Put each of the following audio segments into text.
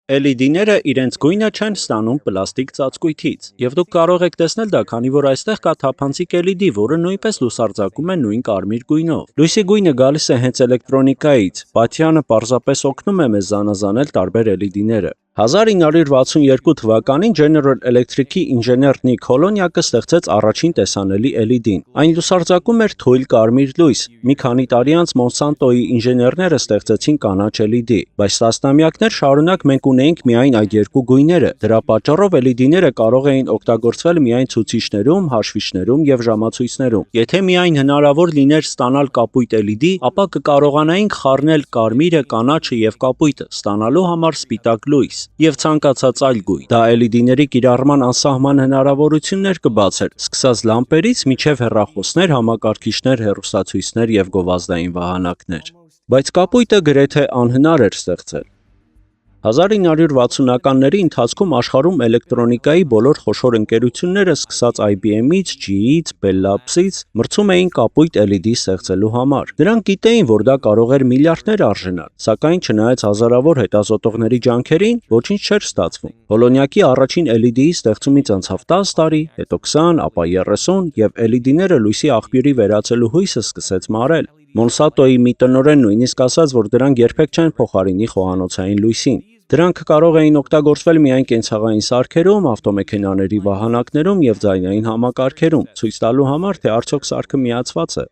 LED-ները իրենց գույնը չեն ստանում պլաստիկ ծածկույթից, եւ դուք կարող եք տեսնել դա, քանի որ այստեղ կա թափանցիկ LED, որը նույնպես լուսարձակում է նույն կարմիր գույնով։ Լույսի գույնը գալիս է հենց էլեկտրոնիկայից, Պատյանը պարզապես օգնում է մեզ զանազանել տարբեր LED-ները։ 1962 թվականին General Electric-ի ինժեներ Նիկ Հոլոնյակը ստեղծեց առաջին տեսանելի LED-ն։ Այն լուսարձակում էր թույլ կարմիր լույս։ Մի քանի տարի անց Monsanto-ի ինժեներները ստեղծեցին կանաչ LED, բայց տասնամյակներ շարունակ մենք ունեինք միայն այդ երկու գույները։ Դրա պատճառով LED-ները կարող էին օգտագործվել միայն ցուցիչներում, հաշվիչներում եւ ժամացույցներում։ Եթե միայն հնարավոր լիներ ստանալ կապույտ LED, ապա կկարողանայինք խառնել կարմիրը, կանաչը եւ կապույտը, ստանալու համար սպիտակ լույս եւ ցանկացած այլ գույն։ Դա LED-ների կիրառման անսահման հնարավորություններ կբացեր, սկսած լամպերից մինչև հեռախոսներ, համակարգիչներ, հեռուստացույցներ եւ գովազդային վահանակներ։ Բայց կապույտը գրեթե անհնար էր ստեղծել։ 1960-ականների ընթացքում աշխարհում էլեկտրոնիկայի բոլոր խոշոր ընկերությունները, սկսած IBM-ից, GE-ից, Bell Labs-ից, մրցում էին կապույտ LED ստեղծելու համար։ Նրանք գիտեին, որ դա կարող էր միլիարդներ արժանալ, սակայն չնայած հազարավոր հետազոտողների ջանքերին, ոչինչ չէր ստացվում։ Հոլոնյակի առաջին LED-ի ստեղծումից անցավ 10 տարի, հետո 20, ապա 30 եւ LED-ները լույսի աղբյուրի վերածելու հույսը սկսեց մարել։ Monsanto-ի մի տնօրեն նույնիսկ ասաց, որ դրանք երբեք չեն փոխարինի խոհանոցային լույսին։ Դրանք կարող էին օգտագործվել միայն կենցաղային սարքերում, ավտոմեքենաների վահանակներում եւ ձայնային համակարգերում, ցույց տալու համար, թե արդյոք սարքը միացված է։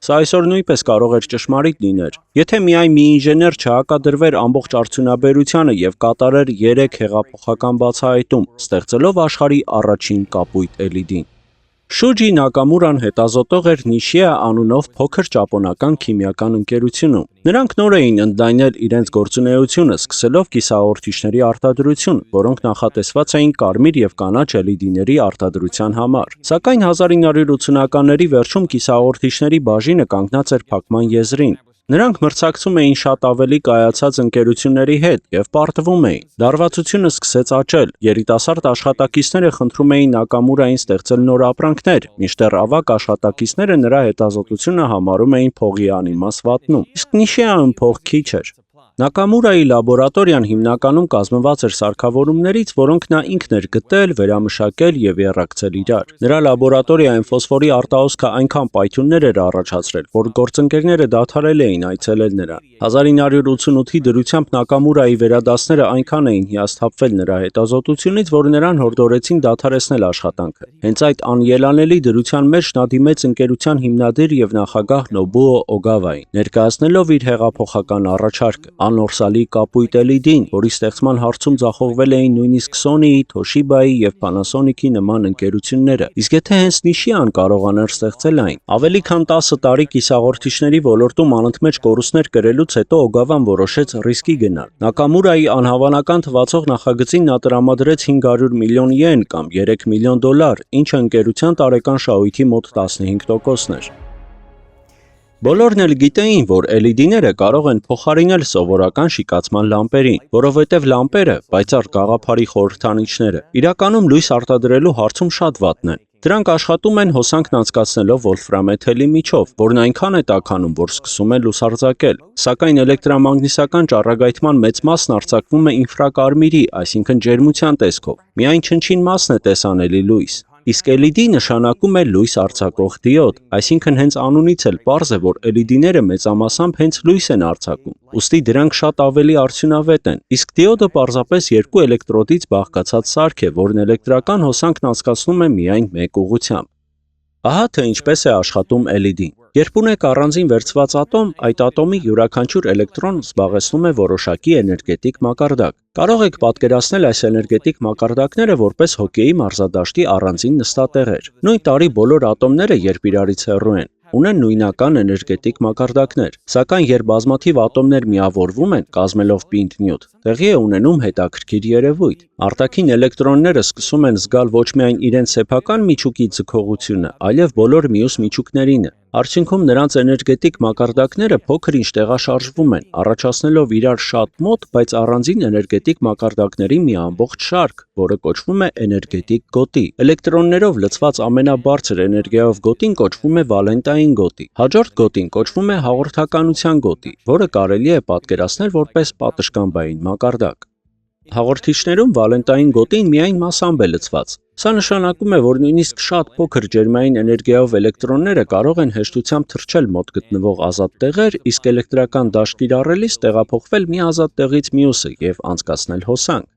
Սա այսօր նույնպես կարող էր ճշմարիտ լիներ։ Եթե միայն մի ինժեներ չհակադրվեր ամբողջ արդյունաբերությանը եւ կատարեր 3 հեղափոխական բացահայտում, ստեղծելով աշխարհի առաջին կապույտ LED-ն։ Շուջի Նակամուրան հետազոտող էր Նիշիա անունով փոքր ճապոնական քիմիական ընկերությունում։ Նրանք նոր էին ընդլայնել իրենց գործունեությունը, սկսելով կիսահաղորդիչների արտադրություն, որոնք նախատեսված էին կարմիր եւ կանաչ LED-ների արտադրության համար։ Սակայն 1980-ականների վերջում կիսահաղորդիչների բաժինը կանգնած էր փակման եզրին։ Նրանք մրցակցում էին շատ ավելի կայացած ընկերությունների հետ եւ պարտվում էին։ Լարվածությունը սկսեց աճել։ Երիտասարդ աշխատակիցները խնդրում էին Նակամուրային ստեղծել նոր ապրանքներ, մինչդեռ ավագ աշխատակիցները նրա հետազոտությունը համարում էին փողի անիմաց վատնում։ Իսկ Նիշիան փող քիչ էր։ Նակամուրայի լաբորատորիան հիմնականում կազմված էր սարքավորումներից, որոնք նա ինքն էր գտել, վերամշակել եւ եռակցել իրար։ Նրա լաբորատորիայում ֆոսֆորի արտահոսքը այնքան պայթյուններ էր առաջացրել, որ գործընկերները դադարել էին այցելել նրան։ 1988-ի դրությամբ Նակամուրայի վերադասները այնքան էին հիասթափվել նրա հետազոտությունից, որ նրան հորդորեցին դադարեցնել աշխատանքը։ Հենց այդ անելանելի դրության մեջ նա դիմեց ընկերության հիմնադիր եւ նախագահ Նոբուո Օգավային, ներկայացնելով իր հեղափոխական առաջարկը՝ անորսալի կապույտ LED-ին, որի ստեղծման հարցում ձախողվել էին նույնիսկ Sony-ի, Toshiba-ի եւ Panasonic-ի նման ընկերությունները։ Իսկ եթե հենց Նիշիան կարողանար ստեղծել այն, ավելի քան 10 տարի կիսահաղորդիչների ոլորտում անընդմեջ կորուստներ կրելուց հետո Օգավան որոշեց ռիսկի գնալ։ Նակամուրայի անհավանական թվացող նախագծին նա տրամադրեց 500 միլիոն յեն կամ 3 միլիոն դոլար, ինչը ընկերության տարեկան շահույթի մոտ 15%-ն էր։ Բոլորն էլ գիտեին, որ LED-ները կարող են փոխարինել սովորական շիկացման լամպերին, որովհետև լամպերը, պայծառ գաղափարի խորհրդանիշները, իրականում լույս արտադրելու հարցում շատ վատն են։ Դրանք աշխատում են հոսանքն անցկացնելով վոլֆրամեթելի միջով, որն այնքան է տաքանում, որ սկսում է լուսարձակել։ Սակայն էլեկտրամագնիսական ճառագայթման մեծ մասն արձակվում է ինֆրակարմիրի, այսինքն ջերմության տեսքով։ Միայն չնչին մասն է տեսանելի լույս։ Իսկ LED նշանակում է լույս արձակող դիոդ, այսինքն հենց անունից էլ պարզ է, որ LED-ները մեծամասամբ հենց լույս են արձակում։ Ուստի դրանք շատ ավելի արդյունավետ են։ Իսկ դիոդը պարզապես երկու էլեկտրոդից բաղկացած սարք է, որն էլեկտրական հոսանքն անցկացնում է միայն մեկ ուղղությամբ։ Ահա թե ինչպես է աշխատում LED-ն։ Երբ ունեք առանձին վերցված ատոմ, այդ ատոմի յուրաքանչյուր էլեկտրոն զբաղեցնում է որոշակի էներգետիկ մակարդակ։ Կարող եք պատկերացնել այս էներգետիկ մակարդակները որպես հոկեյի մարզադաշտի առանձին նստատեղեր։ Նույն տարի բոլոր ատոմները, երբ իրարից հեռու են, ունեն նույնական էներգետիկ մակարդակներ, սակայն երբ բազմաթիվ ատոմներ միավորվում են, կազմելով պինդ նյութ, տեղի է ունենում հետաքրքիր երևույթ։ Արտաքին էլեկտրոնները սկսում են զգալ ոչ միայն իրենց սեփական միջուկի ձգողությունը, այլև բոլոր մյուս միջուկներինը։ Արդյունքում նրանց էներգետիկ մակարդակները փոքր-ինչ տեղաշարժվում են, առաջացնելով իրար շատ մոտ, բայց առանձին էներգետիկ մակարդակների մի ամբողջ շարք, որը կոչվում է էներգետիկ գոտի։ Էլեկտրոններով լցված ամենաբարձր էներգիայով գոտին կոչվում է վալենտային գոտի։ Հաջորդ գոտին կոչվում է հաղորդականության գոտի, որը կարելի է պատկերացնել որպես պատշգամբային մակարդակ։ Հաղորդիչներում վալենտային գոտին միայն մասամբ է լցված։ Սա նշանակում է, որ նույնիսկ շատ փոքր ջերմային էներգիայով էլեկտրոնները կարող են հեշտությամբ թռչել մոտ գտնվող ազատ տեղեր, իսկ էլեկտրական դաշտ կիրառելիս տեղափոխվել մի ազատ տեղից մյուսը եւ անցկացնել հոսանք։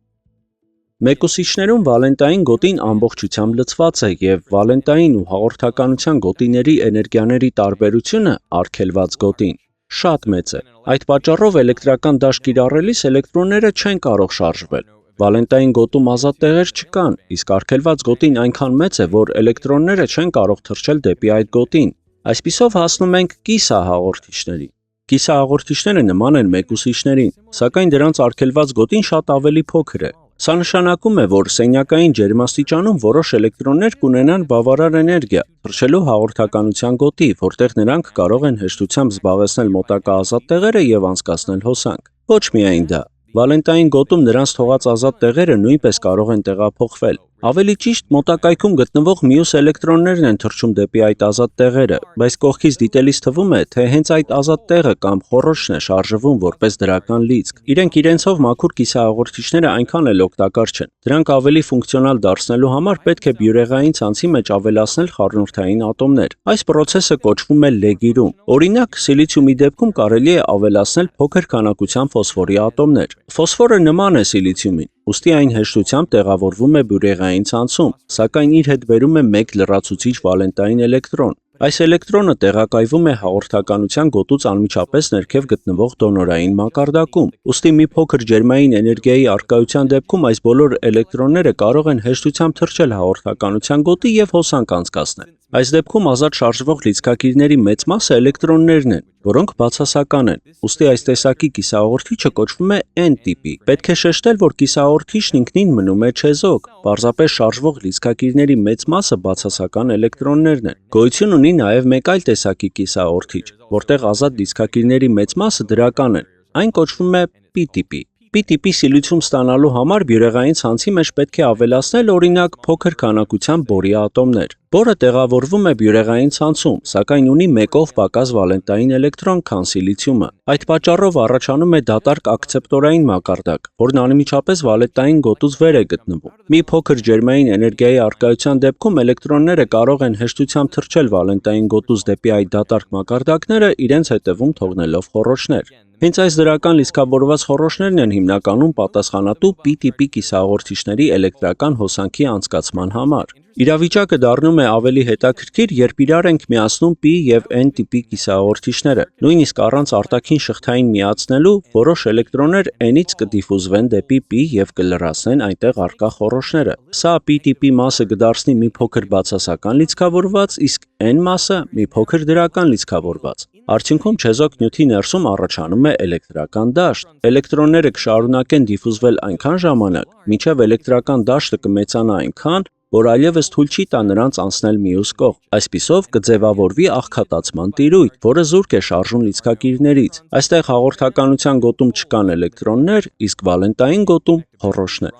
Մեկուսիչներում վալենտային գոտին ամբողջությամբ լցված է եւ վալենտային ու հաղորդականության գոտիների էներգիաների տարբերությունը արգելված գոտին շատ մեծ է։ Այդ պատճառով էլեկտրական դաշտ կիրառելիս էլեկտրոնները չեն կարող շարժվել։ Վալենտային գոտում ազատ տեղեր չկան, իսկ արգելված գոտին այնքան մեծ է, որ էլեկտրոնները չեն կարող թռչել դեպի այդ գոտին։ Այսպիսով հասնում ենք կիսահաղորդիչների։ Կիսահաղորդիչները նման են մեկուսիչներին, սակայն դրանց արգելված գոտին շատ ավելի փոքր է։ Սա նշանակում է, որ սենյակային ջերմաստիճանում որոշ էլեկտրոններ կունենան բավարար էներգիա, թռչելու հաղորդականության գոտի, որտեղ նրանք կարող են հեշտությամբ զբաղեցնել մոտակա ազատ տեղերը եւ անցկացնել հոսանք։ Ոչ միայն դա, վալենտային գոտում նրանց թողած ազատ տեղերը նույնպես կարող են տեղափոխվել։ Ավելի ճիշտ, մոտակայքում գտնվող մյուս էլեկտրոններն են թռչում դեպի այդ ազատ տեղերը, բայց կողքից դիտելիս թվում է, թե հենց այդ ազատ տեղը կամ խոռոչն է շարժվում որպես դրական լիցք։ Իրենք իրենցով մաքուր կիսահաղորդիչները այնքան էլ օգտակար չեն։ Դրանք ավելի ֆունկցիոնալ դարձնելու համար պետք է բյուրեղային ցանցի մեջ ավելացնել խառնուրդային ատոմներ։ Այս process-ը կոչվում է լեգիրում։ Օրինակ, սիլիցիումի դեպքում կարելի է ավելացնել փոքր քանակությամբ ֆոսֆորի ատոմներ։ Ֆոսֆորը նման է սիլիցիումին, ուստի այն հեշտությամբ տեղավորվում է բյուրեղային ցանցում, սակայն իր հետ բերում է մեկ լրացուցիչ վալենտային էլեկտրոն։ Այս էլեկտրոնը տեղակայվում է հաղորդականության գոտուց անմիջապես ներքև գտնվող դոնորային մակարդակում։ Ուստի մի փոքր ջերմային էներգիայի առկայության դեպքում այս բոլոր էլեկտրոնները կարող են հեշտությամբ թռչել հաղորդականության գոտի եւ հոսանք անցկացնել։ Այս դեպքում ազատ շարժվող լիցքակիրների մեծ մասը էլեկտրոններն են, որոնք բացասական են։ Ուստի այս տեսակի կիսահաղորդիչը կոչվում է N տիպի։ Պետք է շեշտել, որ կիսահաղորդիչն ինքնին մնում է չեզոք։ Պարզապես շարժվող լիցքակիրների մեծ մասը բացասական էլեկտրոններն են։ Գոյություն ունի նաև մեկ այլ տեսակի կիսահաղորդիչ, որտեղ ազատ լիցքակիրների մեծ մասը դրական են։ Այն կոչվում է P տիպի։ P տիպի սիլիցիում ստանալու համար բյուրեղային ցանցի մեջ պետք է ավելացնել օրինակ փոքր քանակությամբ բորի ատոմներ։ Բորը տեղավորվում է բյուրեղային ցանցում, սակայն ունի մեկով պակաս վալենտային էլեկտրոն, քան սիլիցիումը։ Այդ պատճառով առաջանում է դատարկ ակցեպտորային մակարդակ, որն անմիջապես վալենտային գոտուց վեր է գտնվում։ Մի փոքր ջերմային էներգիայի առկայության դեպքում էլեկտրոնները կարող են հեշտությամբ թռչել վալենտային գոտուց դեպի այդ դատարկ մակարդակները, իրենց հետևում թողնելով խոռոչներ։ Հենց այս դրական լիցքավորված խոռոչներն են հիմնականում պատասխանատու P տիպի կիսահաղորդիչների էլեկտրական հոսանքի անցկացման համար։ Իրավիճակը դառնում է ավելի հետաքրքիր, երբ իրար ենք միացնում P եւ N տիպի կիսահաղորդիչները։ Նույնիսկ առանց արտաքին շղթային միացնելու, որոշ էլեկտրոններ N-ից կդիֆուզվեն դեպի P եւ կլրացնեն այնտեղ առկա խոռոչները։ Սա P տիպի մասը կդարձնի մի փոքր բացասական լիցքավորված, իսկ N մասը մի փոքր դրական լիցքավորված։ Արդյունքում չեզոք նյութի ներսում առաջանում է էլեկտրական դաշտ։ Էլեկտրոնները կշարունակեն դիֆուզվել այնքան ժամանակ, մինչև էլեկտրական դաշտը կմեծանա այնքան, որ այլևս թույլ չի տա նրանց անցնել մյուս կողմ։ Այսպիսով կձևավորվի աղքատացման տիրույթ, որը զուրկ է շարժուն լիցքակիրներից։ Այստեղ հաղորդականության գոտում չկան էլեկտրոններ, իսկ վալենտային գոտում խոռոչներ։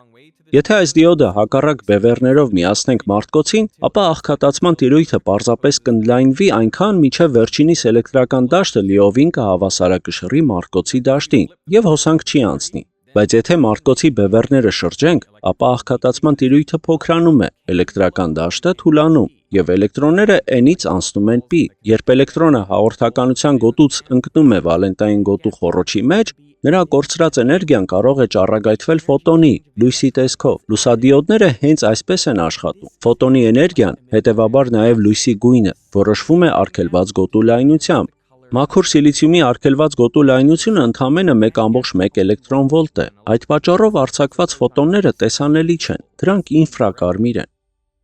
Եթե այս դիոդը հակառակ բևեռներով միացնենք մարտկոցին, ապա աղքատացման տիրույթը պարզապես կընդլայնվի այնքան, մինչև վերջինիս էլեկտրական դաշտը լիովին կհավասարակշռի մարտկոցի դաշտին եւ հոսանք չի անցնի։ Բայց եթե մարտկոցի բևեռները շրջենք, ապա աղքատացման տիրույթը փոքրանում է, էլեկտրական դաշտը թուլանում եւ էլեկտրոնները N-ից անցնում են P։ Երբ էլեկտրոնը հաղորդականության գոտուց ընկնում է վալենտային գոտու խոռոչի մեջ, նրա կորցրած էներգիան կարող է ճառագայթվել ֆոտոնի, լույսի տեսքով։ Լուսադիոդները հենց այսպես են աշխատում։ Ֆոտոնի էներգիան, հետևաբար նաև լույսի գույնը, որոշվում է արգելված գոտու լայնությամբ։ Մաքուր սիլիցիումի արգելված գոտու լայնությունը ընդամենը 1.1 էլեկտրոնվոլտ է։ Այդ պատճառով արձակված ֆոտոնները տեսանելի չեն, դրանք ինֆրակարմիր են։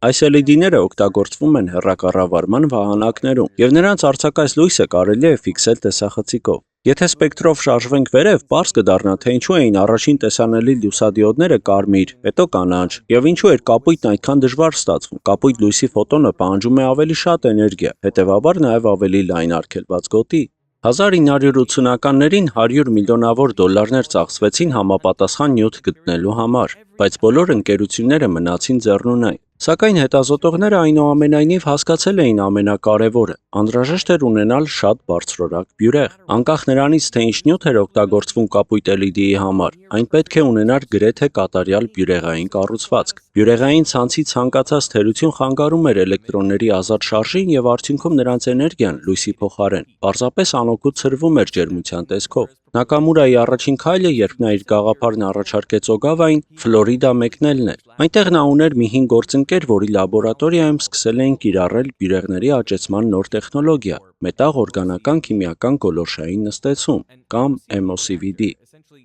Այս LED-ները օգտագործվում են հեռակառավարման վահանակներում, եւ նրանց արձակած լույսը կարելի է ֆիքսել տեսախցիկով։ Եթե սպեկտրով շարժվենք վերև, պարզ կդառնա, թե ինչու էին առաջին տեսանելի լուսադիոդները կարմիր, հետո կանաչ, եւ ինչու էր կապույտն այդքան դժվար ստացվում։ Կապույտ լույսի ֆոտոնը պահանջում է ավելի շատ էներգիա, հետևաբար նաև ավելի լայն արգելված գոտի։ 1980-ականներին 100 միլիոնավոր դոլարներ ծախսվեցին համապատասխան նյութ գտնելու համար, բայց բոլոր ընկերությունները մնացին ձեռնունայն։ Սակայն հետազոտողները այնուամենայնիվ հասկացել էին ամենակարևորը՝ անհրաժեշտ էր ունենալ շատ բարձրորակ բյուրեղ։ Անկախ նրանից, թե ինչ նյութ էր օգտագործվում կապույտ LED-ի համար, այն պետք է ունենար գրեթե կատարյալ բյուրեղային կառուցվածք։ Բյուրեղային ցանցի ցանկացած թերություն խանգարում էր էլեկտրոնների ազատ շարժին եւ արդյունքում նրանց էներգիան լույսի փոխարեն պարզապես անօգուտ ցրվում էր ջերմության տեսքով։ Նակամուրայի առաջին քայլը, երբ նա իր գաղափարն առաջարկեց Օգավային, Ֆլորիդա մեկնելն էր։ Այնտեղ նա ուներ մի հին գործընկեր, որի լաբորատորիայում սկսել էին կիրառել բյուրեղների աճեցման նոր տեխնոլոգիա՝ մետաղ օրգանական քիմիական գոլորշային նստեցում կամ MOCVD։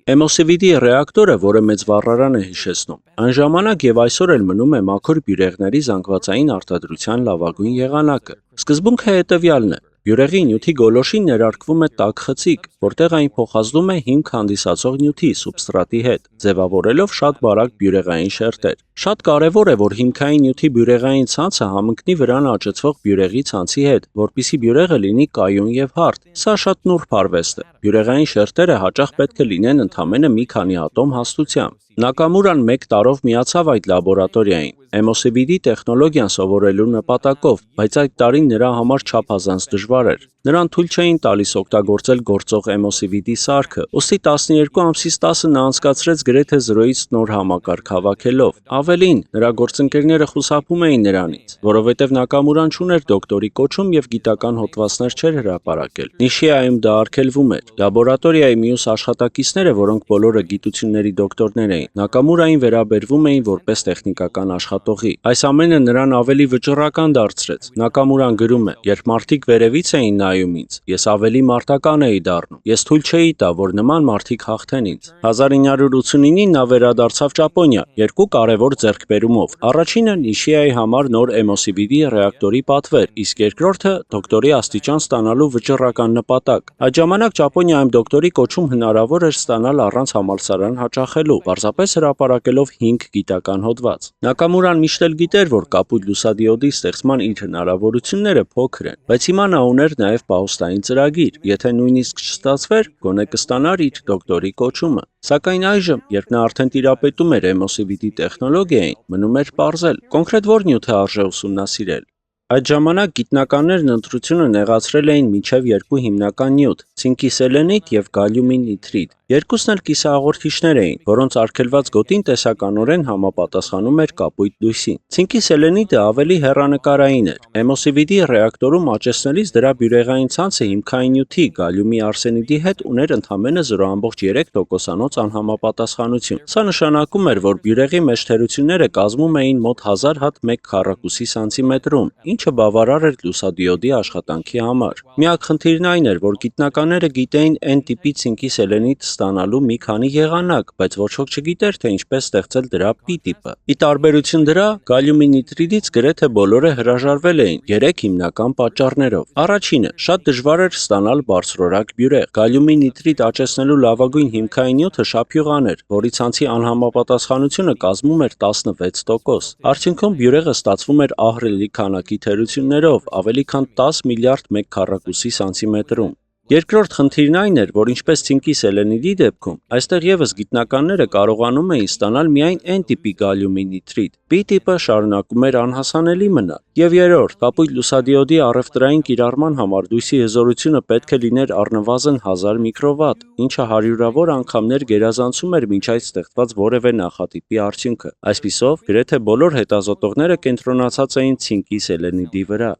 MOCVD ռեակտորը, որը մեծ վառարան է հիշեցնում, այն ժամանակ եւ այսօր էլ մնում է մաքուր բյուրեղների զանգվածային արտադրության լավագույն եղանակը։ Սկզբունքը հետևյալն է. բյուրեղի նյութի գոլորշին ներարկվում է տաք խցիկ, որտեղ այն փոխազդում է հիմք հանդիսացող նյութի սուբստրատի հետ, ձևավորելով շատ բարակ բյուրեղային շերտեր։ Շատ կարևոր է, որ հիմքային նյութի բյուրեղային ցանցը համընկնի վրան աճեցվող բյուրեղի ցանցի հետ, որպեսզի բյուրեղը լինի կայուն եւ հարթ։ Սա շատ նուրբ արվեստ է։ Բյուրեղային շերտերը հաճախ պետք է լինեն ընդամենը մի քանի ատոմ հաստությամբ։ Նակամուրան 1 տարով միացավ այդ լաբորատորիային MOCVD տեխնոլոգիան սովորելու նպատակով, բայց այդ տարին նրա համար չափազանց դժվար էր։ Նրան թույլ չէին տալիս օգտագործել գործող MOCVD սարքը, ուստի 12 ամսից 10 նա անցկացրեց գրեթե 0-ից նոր համակարգ հավաքելով։ Ավելին, նրա գործընկերները խուսափում էին նրանից, որովհետև Նակամուրան չուներ դոկտորի կոչում եւ գիտական հոդվածներ չէր հրապարակել։ Նիշիայում դա արգելվում էր։ Լաբորատորիայի մյուս աշխատակիցները, որոնք բոլորը գիտությունների դոկտորներ էին, Նակամուրային վերաբերվում էին որպես տեխնիկական աշխատողի։ Այս ամենը նրան ավելի վճռական դարձրեց։ Նակամուրան գրում է. «Երբ մարդիկ վերևից էին նայում ինձ, ես ավելի մարտական էի դառնում։ Ես թույլ չէի տա, որ նման մարդիկ հաղթեն ինձ»։ 1989-ին նա վերադարձավ Ճապոնիա երկու կարևոր ձեռքբերումով։ Առաջինը Նիշիայի համար նոր MOCVD ռեակտորի պատվեր, իսկ երկրորդը դոկտորի աստիճան ստանալու վճռական նպատակ։ Այդ ժամանակ Ճապոնիայում դոկտորի կոչում հնարավոր էր ստանալ առանց համալսարան հաճախելու, պարզապես հրապարակելով 5 գիտական հոդված։ Նակամուրան միշտ էլ գիտեր, որ կապույտ լուսադիոդի ստեղծման իր հնարավորությունները փոքր են, բայց հիմա նա ուներ նաև պահոստային ծրագիր, եթե նույնիսկ չստացվեր, գոնե կստանար իր դոկտորի կոչումը։ Սակայն այժմ, երբ նա արդեն տիրապետում էր MOCVD տեխնոլոգիային, մնում էր պարզել, կոնկրետ որ նյութ է արժե ուսումնասիրել։ Այդ ժամանակ գիտնականներն ընտրությունը նեղացրել էին մինչև երկու հիմնական նյութ՝ ցինկի սելենիդ եւ գալիումի նիտրիդ։ Երկուսն էլ կիսահաղորդիչներ էին, որոնց արգելված գոտին տեսականորեն համապատասխանում էր կապույտ լույսին։ Ցինկի սելենիդը ավելի հեռանկարային էր։ MOCVD ռեակտորում աճեցնելիս դրա բյուրեղային ցանցը հիմքային նյութի գալիումի արսենիդի հետ ուներ ընդամենը 0.3% անհամապատասխանություն։ Սա նշանակում էր, որ բյուրեղի մեջ թերությունները կազմում էին մոտ 1000 հատ 1 քառակուսի սանտիմետրում, ինչը բավարար էր լուսադիոդի աշխատանքի համար։ Միակ խնդիրն այն էր, որ գիտնականները գիտեին N տիպի ցինկի սելենիդ ստանալու մի քանի եղանակ, բայց ոչ ոք չգիտեր, թե ինչպես ստեղծել դրա P տիպը։ Ի տարբերություն դրա, գալիումի նիտրիդից գրեթե բոլորը հրաժարվել էին 3 հիմնական պատճառներով։ Առաջինը, շատ դժվար էր ստանալ բարձրորակ բյուրեղ։ Գալիումի նիտրիդ աճեցնելու լավագույն հիմքային նյութը շափյուղան էր, որի ցանցի անհամապատասխանությունը կազմում էր 16%։ Արդյունքում բյուրեղը ստացվում էր ահռելի քանակի թերություններով, ավելի քան 10 միլիարդ 1 քառակուսի սանտիմետրում։ Երկրորդ խնդիրն այն էր, որ ինչպես ցինկի սելենիդի դեպքում, այստեղ եւս գիտնականները կարողանում էին ստանալ միայն N տիպի գալիումի նիտրիդ։ P տիպը շարունակում էր անհասանելի մնալ։ Եվ երրորդ, կապույտ լուսադիոդի առևտրային կիրառման համար լույսի հզորությունը պետք է լիներ առնվազն 1000 միկրովատ, ինչը հարյուրավոր անգամներ գերազանցում էր մինչ այդ ստեղծված որևէ նախատիպի արդյունքը։ Այսպիսով, գրեթե բոլոր հետազոտողները կենտրոնացած էին ցինկի սելենիդի վրա։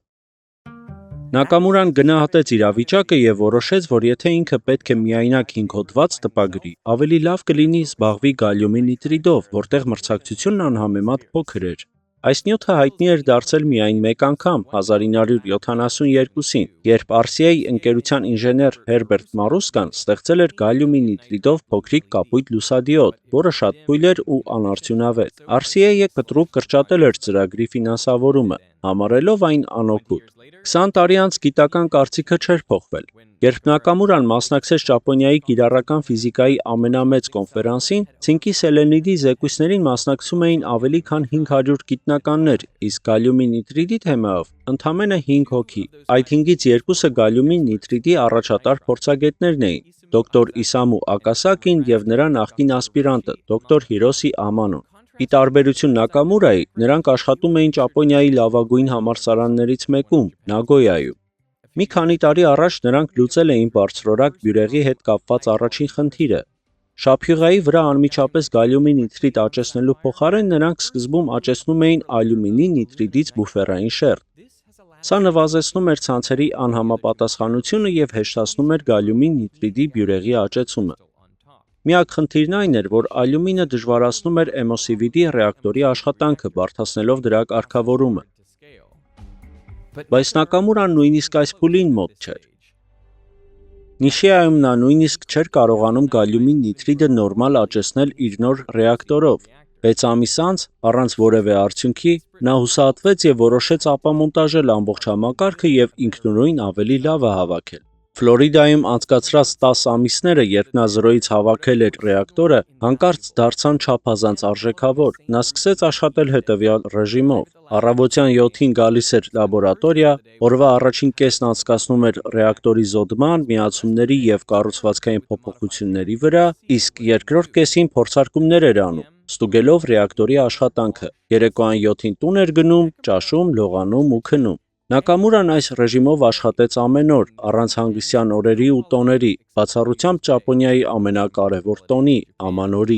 Նակամուրան գնահատեց իրավիճակը եւ որոշեց, որ եթե ինքը պետք է միայնակ 5 հոդված տպագրի, ավելի լավ կլինի զբաղվի գալիումի նիտրիդով, որտեղ մրցակցությունն անհամեմատ փոքր էր։ Այս նյութը հայտնի էր դարձել միայն մեկ անգամ 1972-ին, երբ RCA ընկերության ինժեներ Հերբերտ Մարուսկան ստեղծել էր գալիումի նիտրիդով փոքրիկ կապույտ լուսադիոդ, որը շատ թույլ էր ու անարդյունավետ։ RCA-ը կտրուկ կրճատել էր ծրագրի ֆինանսավորումը, համարելով այն անօգուտ։ 20 տարի անց գիտական կարծիքը չէր փոխվել։ Երբ Նակամուրան մասնակցեց Ճապոնիայի կիրառական ֆիզիկայի ամենամեծ կոնֆերանսին, ցինկի սելենիդի զեկույցներին մասնակցում էին ավելի քան 500 գիտնականներ, իսկ գալիումի նիտրիդի թեմայով ընդամենը 5 հոգի։ Այդ 5-ից 2-ը գալիումի նիտրիդի առաջատար փորձագետներն էին՝ դոկտոր Իսամու Ակասակին եւ նրա նախկին ասպիրանտը, դոկտոր Հիրոսի Ամանոն։ Ի տարբերություն Նակամուրայի, նրանք աշխատում էին Ճապոնիայի լավագույն համալսարաններից մեկում՝ Նագոյայում։ Մի քանի տարի առաջ նրանք լուծել էին բարձրորակ բյուրեղի հետ կապված առաջին խնդիրը։ Շափյուղայի վրա անմիջապես գալյումի նիտրիդ աճեցնելու փոխարեն նրանք սկզբում աճեցնում էին ալյումինի նիտրիդից բուֆերային շերտ։ Սա նվազեցնում էր ցանցերի անհամապատասխանությունը և հեշտացնում էր գալյումի նիտրիդի բյուրեղի աճեցումը։ Միակ խնդիրն այն էր, որ ալյումինը դժվարացնում էր MOCVD ռեակտորի աշխատանքը, բարդացնելով դրա կարգավորումը։ Բայց Նակամուրան նույնիսկ այս փուլին մոտ չէր։ Նիշիայում նա նույնիսկ չէր կարողանում գալյումի նիտրիդը նորմալ աճեցնել իր նոր ռեակտորով։ 6 ամիս անց, առանց որևէ արդյունքի, նա հուսահատվեց և որոշեց ապամոնտաժել ամբողջ համակարգը և ինքնուրույն ավելի լավը հավաքել։ Ֆլորիդայում անցկացրած 10 ամիսները, երբ նա զրոյից հավաքել էր ռեակտորը, հանկարծ դարձան չափազանց արժեքավոր։ Նա սկսեց աշխատել հետևյալ ռեժիմով. առավոտյան 7-ին գալիս էր լաբորատորիա, օրվա առաջին կեսն անցկացնում էր ռեակտորի զոդման, միացումների և կառուցվածքային փոփոխությունների վրա, իսկ երկրորդ կեսին փորձարկումներ էր անում, ստուգելով ռեակտորի աշխատանքը։ Երեկոյան 7-ին տուն էր գնում, ճաշում, լողանում ու քնում։ Նակամուրան այս ռեժիմով աշխատեց ամեն օր, առանց հանգստյան օրերի ու տոների, բացառությամբ Ճապոնիայի ամենակարևոր տոնի՝ Ամանորի։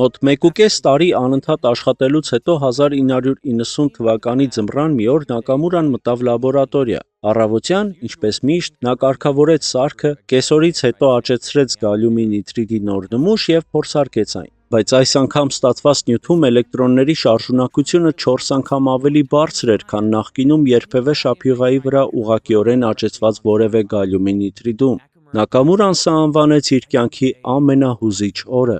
Մոտ 1.5 տարի անընդհատ աշխատելուց հետո 1990 թվականի ձմռան մի օր Նակամուրան մտավ լաբորատորիա։ Առավոտյան, ինչպես միշտ, նա կարգավորեց սարքը, կեսօրից հետո աճեցրեց գալյումի նիտրիդի նոր նմուշ և փորձարկեց այն։ Բայց այս անգամ ստացված նյութում էլեկտրոնների շարժունակությունը 4 անգամ ավելի բարձր էր, քան նախկինում երբևէ շափյուղայի վրա ուղղակիորեն աճեցված որևէ գալյումի նիտրիդում։ Նակամուրան սա անվանեց իր կյանքի ամենահուզիչ օրը։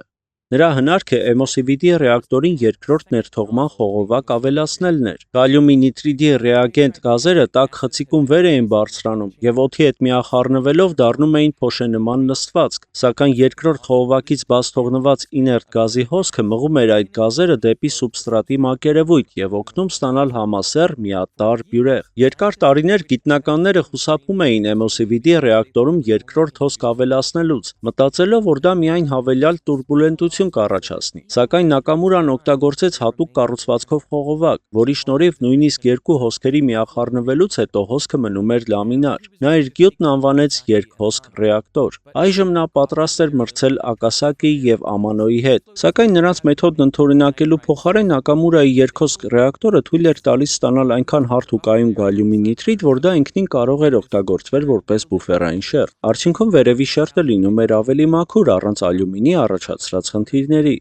Նրա հնարքը MOCVD ռեակտորին երկրորդ ներթողման խողովակ ավելացնելն էր։ Գալյումի նիտրիդի ռեագենտ գազերը տաք խցիկում վեր էին բարձրանում և օդի հետ միախառնվելով դառնում էին փոշենման նստվածք, սակայն երկրորդ խողովակից բաց թողնված իներտ գազի հոսքը մղում էր այդ գազերը դեպի սուբստրատի մակերևույթ և օգնում ստանալ համասեռ միատարր բյուրեղ։ Երկար տարիներ գիտնականները խուսափում էին MOCVD ռեակտորում երկրորդ հոսք ավելացնելուց, մտածելով, որ դա միայն հավելյալ տուրբուլենտություն կառաջացնի։ Սակայն Նակամուրան օգտագործեց հատուկ կառուցվածքով խողովակ, որի շնորհիվ նույնիսկ երկու հոսքերի միախառնվելուց հետո հոսքը մնում էր լամինար։ Նա իր գյուտն անվանեց երկհոսք ռեակտոր։ Այժմ նա պատրաստ էր մրցել Ակասակիի և Ամանոյի հետ, սակայն նրանց մեթոդն ընդօրինակելու փոխարեն Նակամուրայի երկհոսք ռեակտորը թույլ էր տալիս ստանալ այնքան հարթ ու կայուն գալյումի նիտրիդ, որ դա ինքնին կարող էր օգտագործվել որպես բուֆերային շերտ։ Արդյունքում վերևի շերտը լինում էր ավելի մաքուր առանց ալյումինի առաջացրած խնդիրների։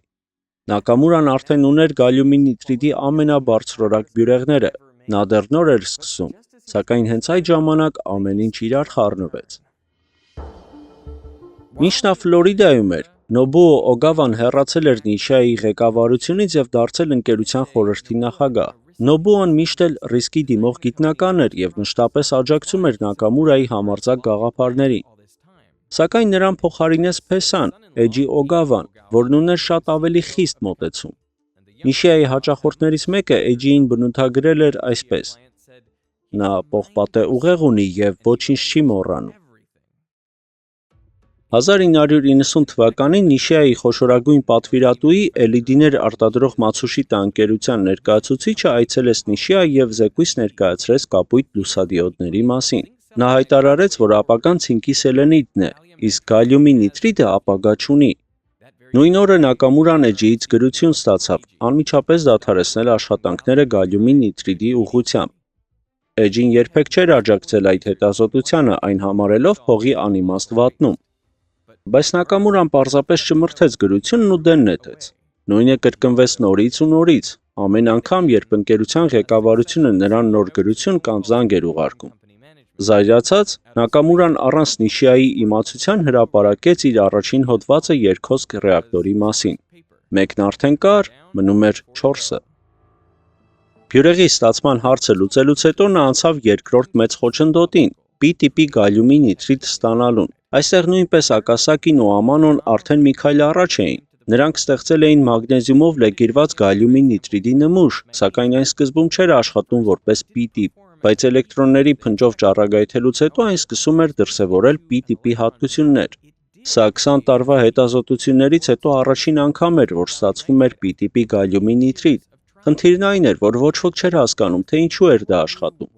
Նակամուրան արդեն ուներ գալյումի նիտրիդի ամենաբարձրորակ բյուրեղները։ Նա դեռ նոր էր սկսում, սակայն հենց այդ ժամանակ ամեն ինչ իրար խառնվեց։ Մինչ նա Ֆլորիդայում էր, Նոբուո Օգավան հեռացել էր Նիշիայի ղեկավարությունից և դարձել ընկերության խորհրդի նախագահ։ Նոբուոն միշտ էլ ռիսկի դիմող գիտնական էր և մշտապես աջակցում էր Նակամուրայի համարձակ գաղափարներին։ Սակայն նրան փոխարինեց Փեսան, Էջի Օգավան, որն ուներ շատ ավելի խիստ մոտեցում։ Նիշիայի հաճախորդներից մեկը Էջիին բնութագրել էր այսպես. «Նա պողպատե ուղեղ ունի և ոչինչ չի մոռանում»։ 1990 թվականին Նիշիայի խոշորագույն պատվիրատուի Էլիդիներ արտադրող Մացուշիտա ընկերության ներկայացուցիչը այցելեց Նիշիա և զեկույց ներկայացրեց կապույտ լուսադիոդների մասին։ Նա հայտարարեց, որ ապագան ցինկի սելենիդն է, իսկ գալյումի նիտրիդը ապագա չունի։ Նույն օրը Նակամուրան Էջիից գրություն ստացավ անմիջապես դադարեցնել աշխատանքները գալյումի նիտրիդի ուղղությամբ։ Էջին երբեք չէր աջակցել այդ հետազոտությանը, այն համարելով փողի անիմաստ վատնում։ Բայց Նակամուրան պարզապես չմրթեց գրությունն ու դեն նետեց։ Նույնը կրկնվեց նորից ու նորից, ամեն անգամ, երբ ընկերության ղեկավարությունը նրան նոր գրություն կամ զանգ էր ուղարկում։ Զայրացած, Նակամուրան առանց Նիշիայի իմացության հրապարակեց իր առաջին հոդվածը երկհոսք ռեակտորի մասին։ Մեկն արդեն կար, մնում էր 4-ը։ Բյուրեղի ստացման հարցը լուծելուց հետո նա անցավ երկրորդ մեծ խոչընդոտին՝ P տիպի գալյումի նիտրիդ ստանալուն։ Այստեղ նույնպես Ակասակին ու Ամանոն արդեն մի քայլ առաջ էին։ Նրանք ստեղծել էին մագնեզիումով լեգիրված գալյումի նիտրիդի նմուշ, սակայն այն սկզբում չէր աշխատում որպես P տիպ, բայց էլեկտրոնների փնջով ճառագայթելուց հետո այն սկսում էր դրսևորել P տիպի հատկություններ։ Սա 20 տարվա հետազոտություններից հետո առաջին անգամ էր, որ ստացվում էր P տիպի գալիումի նիտրիդ։ Խնդիրն այն էր, որ ոչ ոք չէր հասկանում, թե ինչու էր դա աշխատում։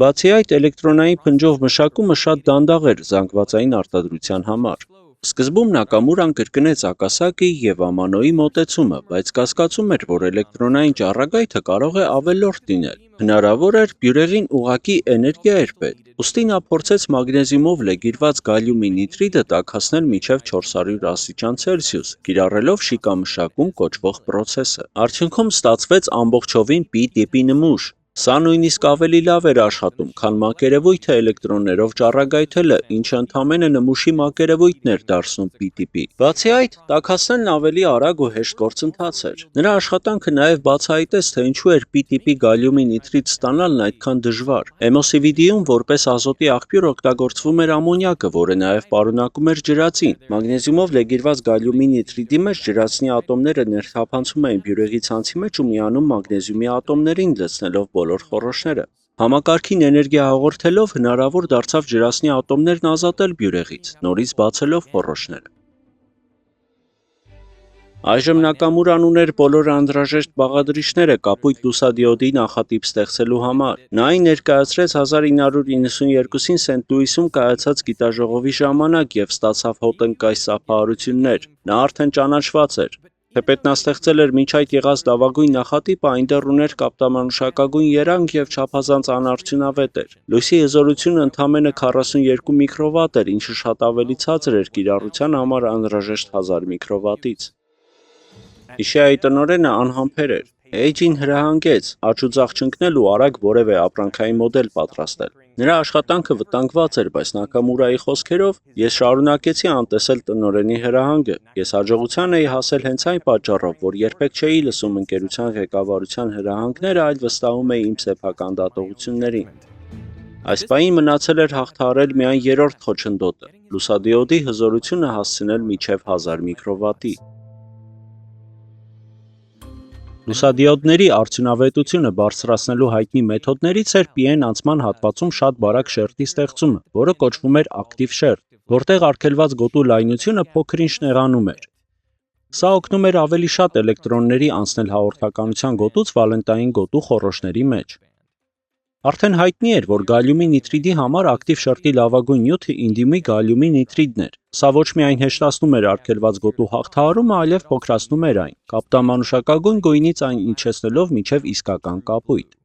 Բացի այդ, էլեկտրոնային փնջով մշակումը շատ դանդաղ էր զանգվածային արտադրության համար։ Սկզբում Նակամուրան կրկնեց Ակասակիի և Ամանոյի մոտեցումը, բայց կասկածում էր, որ էլեկտրոնային ճառագայթը կարող է ավելորդ լինել։ Հնարավոր էր բյուրեղին ուղղակի էներգիա էր պետք։ Ուստի նա փորձեց մագնեզիումով լեգիրված գալիումի նիտրիդը տաքացնել մինչև 400 աստիճան Ցելսիուս, կիրառելով շիկամշակում կոչվող պրոցեսը։ Արդյունքում ստացվեց ամբողջովին P տիպի նմուշ։ Սա նույնիսկ ավելի լավ էր աշխատում, քան մակերևույթը էլեկտրոններով ճառագայթելը, ինչը ընդամենը նմուշի մակերևույթն էր դարձնում P տիպի։ Բացի այդ, տաքացնելն ավելի արագ ու հեշտ գործընթաց էր։ Նրա աշխատանքը նաև բացահայտեց, թե ինչու էր P տիպի գալիումի նիտրիդ ստանալն այդքան դժվար։ Էմոսիվիդիում որպես ազոտի աղբյուր օգտագործվում էր ամոնիակը, որը նաև պարունակում էր ջրածին։ Մագնեզիումով լեգիրված գալիումի նիտրիդի մեջ ջրածնի ատոմները ներթափանցում էին բյուրեղի ցանցի մեջ ու միանում մագնեզիումի ատոմներին, լցնելով բոլոր խոռոշները։ Համակարգին էներգիա հաղորդելով հնարավոր դարձավ ջրածնի ատոմներն ազատել բյուրեղից, նորից բացելով խոռոշները։ Այժմ Նակամուրան ուներ բոլոր անհրաժեշտ բաղադրիչները կապույտ լուսադիոդի նախատիպ ստեղծելու համար։ Նա այն ներկայացրեց 1992-ին Սենտ Լուիսում կայացած գիտաժողովի ժամանակ և ստացավ հոտնկայ սափահարություններ։ Նա արդեն ճանաչված էր։ Թեպետ նա ստեղծել էր մինչ այդ եղած լավագույն նախատիպը, այնտեղ ուներ կապտամանուշակագույն երանգ և չափազանց անարդյունավետ էր։ Լույսի հզորությունը ընդամենը 42 միկրովատ էր, ինչը շատ ավելի ցածր էր կիրառության համար անհրաժեշտ 1000 միկրովատից։ Հիշեայի տնօրենը անհամբեր էր։ Էյջին հրահանգեց աջ ու ձախ չընկնել ու արագ որևէ ապրանքային մոդել պատրաստել։ Նրա աշխատանքը վտանգված էր, բայց Նակամուրայի խոսքերով ես շարունակեցի անտեսել տնօրենի հրահանգը։ Ես հաջողության էի հասել հենց այն պատճառով, որ երբեք չէի լսում ընկերության ղեկավարության հրահանգները, այլ վստահում էի իմ սեփական դատողություններին։ Այս պահին մնացել էր հաղթահարել միայն երրորդ խոչընդոտը՝ լուսադիոդի հզորությունը հասցնել մինչև 1000 միկրովատի։ Լուսադիոդների արդյունավետությունը բարձրացնելու հայտնի մեթոդներից էր պիեն անցման հատվածում շատ բարակ շերտի ստեղծումը, որը կոչվում էր ակտիվ շերտ, որտեղ արգելված գոտու լայնությունը փոքր-ինչ նեղանում էր։ Սա օգնում էր ավելի շատ էլեկտրոնների անցնել հաղորդականության գոտուց վալենտային գոտու խոռոշների մեջ։ Արդեն հայտնի էր, որ գալիումի նիտրիդի համար ակտիվ շերտի լավագույն նյութը ինդիումի գալիումի նիտրիդն էր։ Սա ոչ միայն հեշտացնում էր արգելված գոտու հաղթահարումը, այլև փոքրացնում էր այն, կապտամանուշակագույն գույնից այն իջեցնելով մինչև իսկական կապույտ։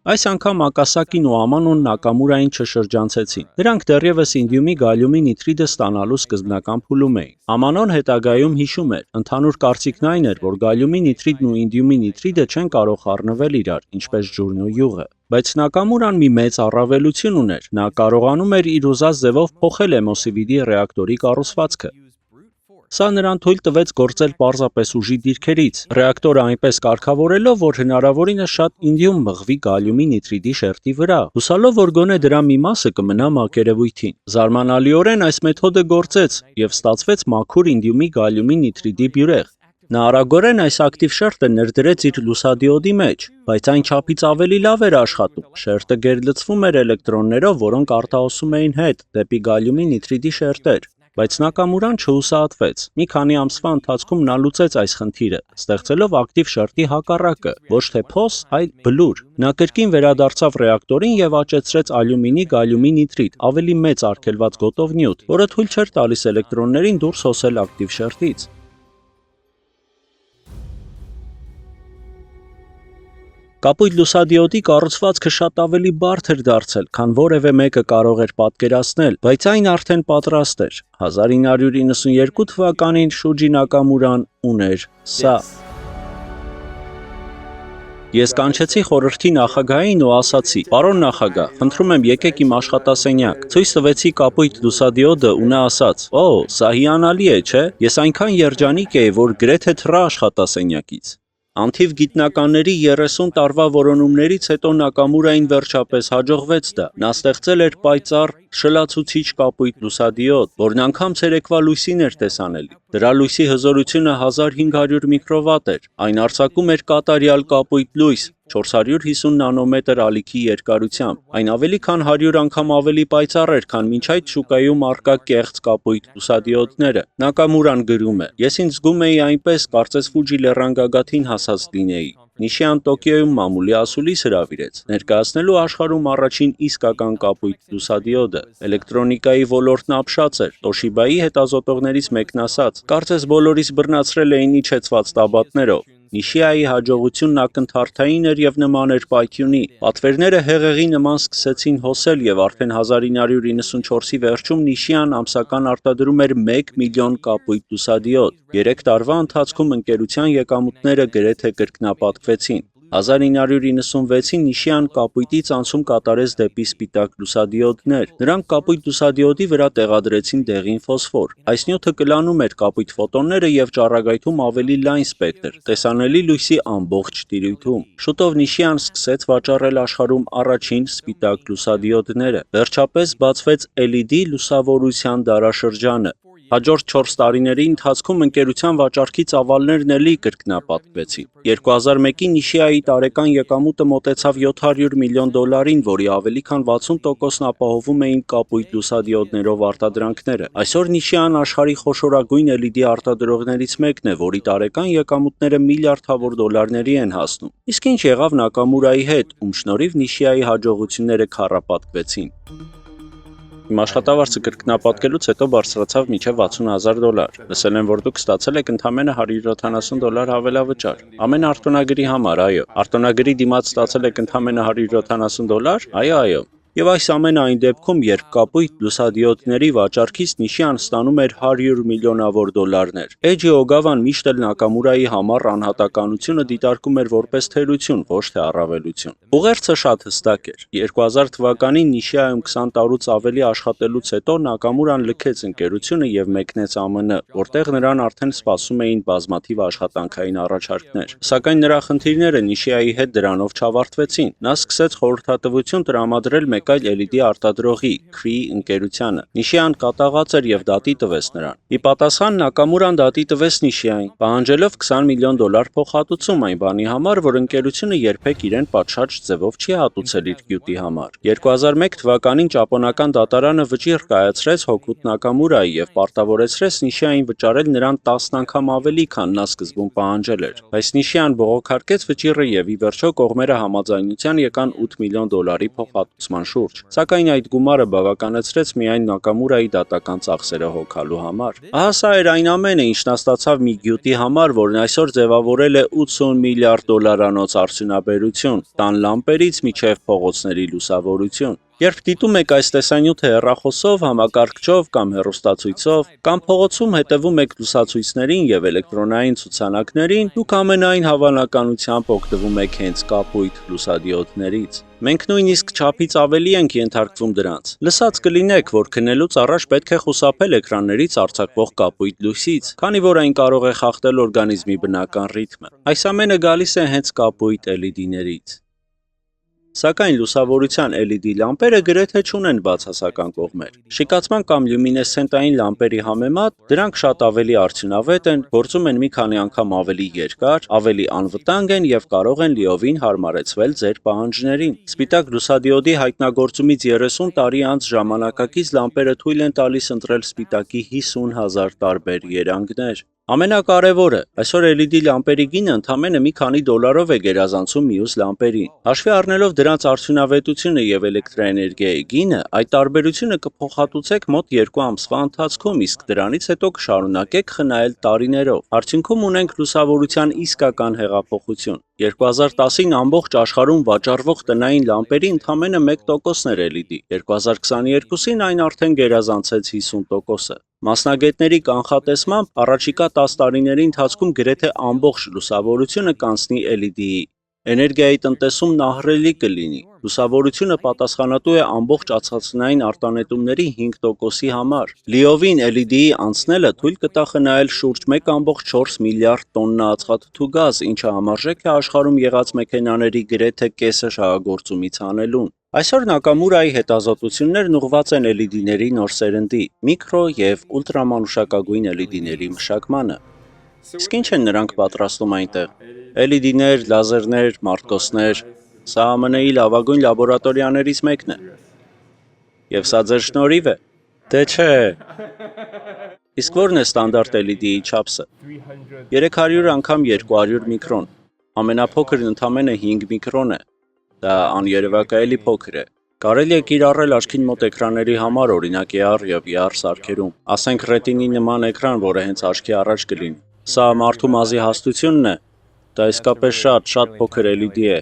Այս անգամ Ակասակին ու Ամանոն Նակամուրային չշրջանցեցին։ Նրանք դեռևս ինդիումի գալիումի նիտրիդը ստանալու սկզբնական փուլում էին։ Ամանոն հետագայում հիշում էր. ընդհանուր կարծիքն այն էր, որ գալիումի նիտրիդն ու ինդիումի նիտրիդը չեն կարող խառնվել իրար, ինչպես ջուրն ու յուղը։ Բայց Նակամուրան մի մեծ առավելություն ուներ. նա կարողանում էր իր ուզած ձևով փոխել էմոսիվիդի ռեակտորի կառուցվածքը։ Սա նրան թույլ տվեց գործել պարզապես ուժի դիրքերից, ռեակտորը այնպես կարգավորելով, որ հնարավորինս շատ ինդիում մղվի գալիումի նիտրիդի շերտի վրա, հուսալով, որ գոնե դրա մի մասը կմնա մակերևույթին։ Զարմանալիորեն այս մեթոդը գործեց և ստացվեց մաքուր ինդիումի գալիումի նիտրիդի բյուրեղ։ Նա արագորեն այս ակտիվ շերտը ներդրեց իր լուսադիոդի մեջ, բայց այն չափից ավելի լավ էր աշխատում։ Շերտը գերլցվում էր էլեկտրոններով, որոնք արտահոսում էին հետ դեպի գալիումի նիտրիդի շերտեր։ Բայց Նակամուրան չհուսահատվեց։ Մի քանի ամսվա ընթացքում նա լուծեց այս խնդիրը, ստեղծելով ակտիվ շերտի հակառակը, ոչ թե փոս, այլ բլուր։ Նա կրկին վերադարձավ ռեակտորին և աճեցրեց ալյումինի գալիումի նիտրիդ, ավելի մեծ արգելված գոտով նյութ, որը թույլ չէր տալիս էլեկտրոններին դուրս հոսել ակտիվ շերտից։ Կապույտ լուսադիոդի կառուցվածքը շատ ավելի բարդ էր դարձել, քան որևէ մեկը կարող էր պատկերացնել, բայց այն արդեն պատրաստ էր։ 1992 թվականին Շուջի Նակամուրան ուներ սա։ Ես կանչեցի խորհրդի նախագահին ու ասացի. «Պարոն նախագահ, խնդրում եմ եկեք իմ աշխատասենյակ»։ Ցույց տվեցի կապույտ լուսադիոդը ու նա ասաց. «Օ, սա հիանալի է, չէ՞։ Ես այնքան երջանիկ էի, որ գրեթե թռա աշխատասենյակից»։ Անթիվ գիտնականների 30 տարվա որոնումներից հետո Նակամուրային վերջապես հաջողվեց դա։ Նա ստեղծել էր պայծառ, շլացուցիչ կապույտ լուսադիոդ, որն անգամ ցերեկվա լույսին էր տեսանելի։ Դրա լույսի հզորությունը 1500 միկրովատ էր, այն արձակում էր կատարյալ կապույտ լույս, 450 նանոմետր ալիքի երկարությամբ, այն ավելի քան 100 անգամ ավելի պայծառ էր, քան մինչ այդ շուկայում առկա կեղծ կապույտ լուսադիոդները։ Նակամուրան գրում է. «Ես ինձ զգում էի այնպես, կարծես Ֆուջի լեռան գագաթին հասած լինեի»։ Նիշիան Տոկիոյում մամուլի ասուլիս հրավիրեց ներկայացնելու աշխարհում առաջին իսկական կապույտ լուսադիոդը։ Էլեկտրոնիկայի ոլորտն ապշած էր։ Տոշիբայի հետազոտողներից մեկն ասաց. «Կարծես բոլորիս բռնացրել էին իջեցված տաբատներով»։ Նիշիայի հաջողությունն ակնթարթային էր եւ նման էր պայթյունի։ Պատվերները հեղեղի նման սկսեցին հոսել եւ արդեն 1994-ի վերջում Նիշիան ամսական արտադրում էր 1 միլիոն կապույտ լուսադիոդ։ 3 տարվա ընթացքում ընկերության եկամուտները գրեթե կրկնապատկվեցին։ 1996-ին Նիշիան կապույտից անցում կատարեց դեպի սպիտակ լուսադիոդներ։ Նրանք կապույտ լուսադիոդի վրա տեղադրեցին դեղին ֆոսֆոր։ Այս նյութը կլանում էր կապույտ ֆոտոնները եւ ճառագայթում ավելի լայն սպեկտր, տեսանելի լույսի ամբողջ տիրույթում։ Շուտով Նիշիան սկսեց վաճառել աշխարհում առաջին սպիտակ լուսադիոդները։ Վերջապես բացվեց LED լուսավորության դարաշրջանը։ Հաջորդ 4 տարիների ընթացքում ընկերության վաճառքի ծավալներն էլի կրկնապատկվեցին։ 2001-ին Նիշիայի տարեկան եկամուտը մոտեցավ $700 միլիոն, որի ավելի քան 60%-ն ապահովում էին կապույտ լուսադիոդներով արտադրանքները։ Այսօր Նիշիան աշխարհի խոշորագույն LED արտադրողներից մեկն է, որի տարեկան եկամուտները միլիարդավոր դոլարների են հասնում։ Իսկ ինչ եղավ Նակամուրայի հետ, ում շնորհիվ Նիշիայի հաջողությունները քառապատկվեցին։ Իմ աշխատավարձը կրկնապատկելուց հետո բարձրացավ մինչև $60,000։ Լսել եմ, որ դուք ստացել եք ընդամենը $170 հավելավճար։ Ամեն արտոնագրի համար, այո։ Արտոնագրի դիմաց ստացել եք ընդամենը $170։ Այո։ Եվ այս ամենը այն դեպքում, երբ կապույտ լուսադիոդների վաճառքից Նիշիան ստանում էր $100 միլիոնավոր դոլարներ։ Էջի Օգավան միշտ էլ Նակամուրայի համառ անհատականությունը դիտարկում էր որպես թերություն, ոչ թե առավելություն։ Ուղերձը շատ հստակ էր։ 2000 թվականին Նիշիայում 20 տարուց ավելի աշխատելուց հետո Նակամուրան լքեց ընկերությունը եւ մեկնեց ԱՄՆ, որտեղ նրան արդեն սպասում էին բազմաթիվ աշխատանքային առաջարկներ։ Սակայն նրա խնդիրները Նիշիայի հետ դրանով չավարտվեցին։ Նա սկսեց խորհրդատվություն տրամադրել մեկ այլ LED արտադրողի Cree ընկերությանը։ Նիշիան կատաղած էր եւ դատի տվեց նրան։ Ի պատասխան Նակամուրան դատի տվեց Նիշիային, պահանջելով $20 միլիոն փոխհատուցում այն բանի համար, որ ընկերությունը երբեք իրեն պատշաճ ձևով չի հատուցել իր գյուտի համար։ 2001 թվականին ճապոնական դատարանը վճիռ կայացրեց հօգուտ Նակամուրայի եւ պարտավորեցրեց Նիշիային վճարել նրան 10 անգամ ավելի, քան նա սկզբում պահանջել էր։ Բայց Նիշիան բողոքարկեց վճիռը եւ ի վերջո կողմերը համաձայնության եկան $8 միլիոն փոխհատուցման շուրջ, սակայն այդ գումարը բավականեցրեց միայն Նակամուրայի դատական ծախսերը հոգալու համար։ Ահա սա էր այն ամենը, ինչ նա ստացավ մի գյուտի համար, որն այսօր ձևավորել է $80 միլիարդ արդյունաբերություն, տան լամպերից մինչև փողոցների լուսավորություն։ Երբ դիտում եք այս տեսանյութը հեռախոսով, համակարգչով կամ հեռուստացույցով, կամ փողոցում հետևում եք լուսացույցներին եւ էլեկտրոնային ցուցանակներին, դուք ամենայն հավանականությամբ օգտվում եք հենց կապույտ լուսադիոդներից։ Մենք նույնիսկ չափից ավելի ենք ենթարկվում դրանց։ Լսած կլինեք, որ քնելուց առաջ պետք է խուսափել էկրաններից արձակվող կապույտ լույսից, քանի որ այն կարող է խախտել օրգանիզմի բնական ռիթմը։ Այս ամենը գալիս է հենց կապույտ LED-ներից։ Սակայն լուսավորության LED լամպերը գրեթե չունեն բացասական կողմեր։ Շիկացման կամ լյումինեսցենտային լամպերի համեմատ դրանք շատ ավելի արդյունավետ են, գործում են մի քանի անգամ ավելի երկար, ավելի անվտանգ են եւ կարող են լիովին հարմարեցվել ձեր պահանջներին։ Սպիտակ լուսադիոդի հայտնագործումից 30 տարի անց ժամանակակից լամպերը թույլ են տալիս ընտրել սպիտակի 50,000 տարբեր երանգներ։ Ամենակարևորը, այսօր LED լամպերի գինը ընդամենը մի քանի դոլարով է գերազանցում մյուս լամպերին։ Հաշվի առնելով դրանց արդյունավետությունը եւ էլեկտրաէներգիայի գինը, այդ տարբերությունը կփոխհատուցեք մոտ 2 ամսվա ընթացքում, իսկ դրանից հետո կշարունակեք խնայել տարիներով։ Արդյունքում ունենք լուսավորության իսկական հեղափոխություն։ 2010-ին ամբողջ աշխարհում վաճառվող տնային լամպերի ընդամենը 1%-ն էր LED, 2022-ին այն արդեն գերազանցեց 50%-ը։ Մասնագետների կանխատեսմամբ առաջիկա 10 տարիների ընթացքում գրեթե ամբողջ լուսավորությունը կանցնի LED-ի։ Էներգիայի տնտեսումն ահռելի կլինի։ Լուսավորությունը պատասխանատու է ամբողջ ածխածնային արտանետումների 5%-ի համար։ Լիովին LED-ի անցնելը թույլ կտա խնայել շուրջ 1.4 միլիարդ տոննա ածխաթթու գազ, ինչը համարժեք է աշխարհում եղած մեքենաների գրեթե կեսը շահագործումից հանելուն։ Այսօր Նակամուրայի հետազոտություններն ուղղված են LED-ների նոր սերնդի, միկրո եւ ուլտրամանուշակագույն LED-ների մշակմանը։ Իսկ ինչ են նրանք պատրաստում այնտեղ։ LED-ներ, լազերներ, մարտկոցներ, սա ԱՄՆ-ի լավագույն լաբորատորիաներից մեկն է։ Եվ սա ձեր շնորհիվ է։ Դե չէ։ Իսկ ո՞րն է ստանդարտ LED-ի չափսը։ 300 անգամ 200 միկրոն։ Ամենափոքրն ընդամենը 5 միկրոն է։ Դա աներևակայելի փոքր է։ Կարելի է կիրառել աչքին մոտ էկրանների համար, օրինակ AR եւ VR սարքերում։ Ասենք ռետինի նման էկրան, որը հենց աչքի առաջ կլինի։ Սա մարդու մազի հաստությունն է։ Դա իսկապես շատ փոքր LED է։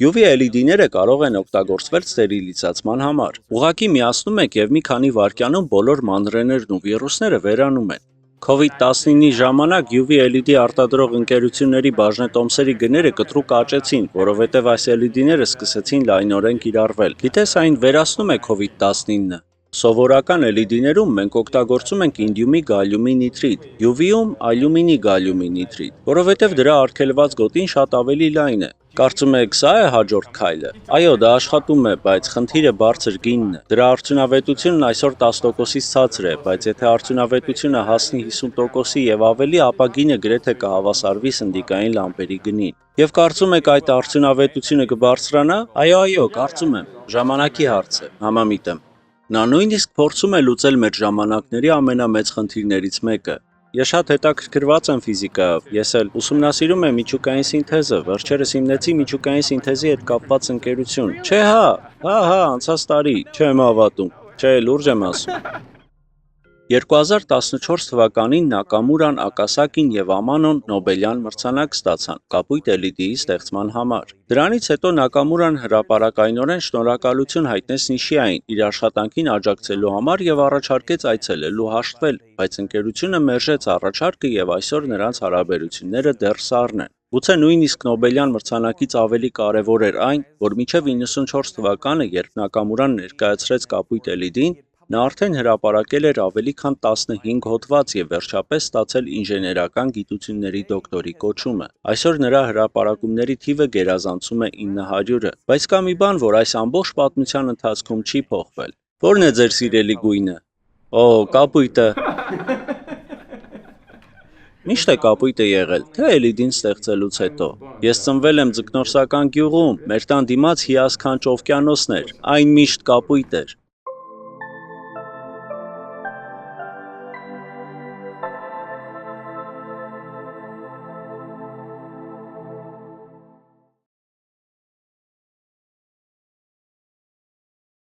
UV LED-ները կարող են օգտագործվել ստերիլիզացման համար։ Ուղղակի միացնում եք եւ մի քանի վայրկյանում բոլոր մանրէներն ու վիրուսները վերանում են։ COVID-19-ի ժամանակ UV LED արտադրող ընկերությունների բաժնետոմսերի գները կտրուկ աճեցին, որովհետև այս LED-ները սկսեցին լայնորեն կիրառվել։ Գիտես, այն վերացնում է COVID-19-ը։ Սովորական LED-ներում մենք օգտագործում ենք ինդիումի գալիումի նիտրիդ, UV-ում ալյումինի գալիումի նիտրիդ, որովհետև դրա արգելված գոտին շատ ավելի լայն է։ Կարծում եք, սա է հաջորդ քայլը։ Այո, դա աշխատում է, բայց խնդիրը բարձր գինն է։ Դրա արդյունավետությունն այսօր 10%-ից ցածր է, բայց եթե արդյունավետությունը հասնի 50%-ի եւ ավելի, ապա գինը գրեթե կհավասարվի սնդիկային լամպերի գնին։ Եվ կարծում եք այդ արդյունավետությունը կբարձրանա։ Այո, կարծում եմ։ Ժամանակի հարց է, համամիտ եմ։ Նա նույնիսկ փորձում է լուծել մեր ժամանակների ամենամեծ խնդիրներից մեկը։ Ես շատ հետաքրքրված եմ ֆիզիկայով, ես էլ ուսումնասիրում եմ միջուկային սինթեզը, վերջերս հիմնեցի միջուկային սինթեզի հետ կապված ընկերություն։ Չէ, անցած տարի, չեմ հավատում, չէ, լուրջ եմ ասում։ 2014 թվականին Նակամուրան, Ակասակին եւ Ամանոն Նոբելյան մրցանակ ստացան կապույտ LED-ի ստեղծման համար։ Դրանից հետո Նակամուրան հրապարակայնորեն շնորհակալություն հայտնեց Նիշիային իր աշխատանքին աջակցելու համար եւ առաջարկեց այցելելու հաշտվել, բայց ընկերությունը մերժեց առաջարկը եւ այսօր նրանց հարաբերությունները դեռ սառն են։ Գուցե նույնիսկ Նոբելյան մրցանակից ավելի կարևոր էր այն, որ մինչև 94 թվականը, երբ Նակամուրան ներկայացրեց կապույտ LED-ին, նա արդեն հրապարակել էր ավելի քան 15 հոդված եւ վերջապես ստացել ինժեներական գիտությունների դոկտորի կոչումը։ Այսօր նրա հրապարակումների թիվը գերազանցում է 900-ը, բայց կա մի բան, որ այս ամբողջ պատմության ընթացքում չի փոխվել։ Ո՞րն է ձեր սիրելի գույնը։ Օ, կապույտը։ Միշտ է կապույտը եղել, թե LED-ին ստեղծելուց հետո։ Ես ծնվել եմ ձկնորսական գյուղում, մեր տան դիմաց հիասքանչ օվկիանոսն էր, այն միշտ կապույտ էր։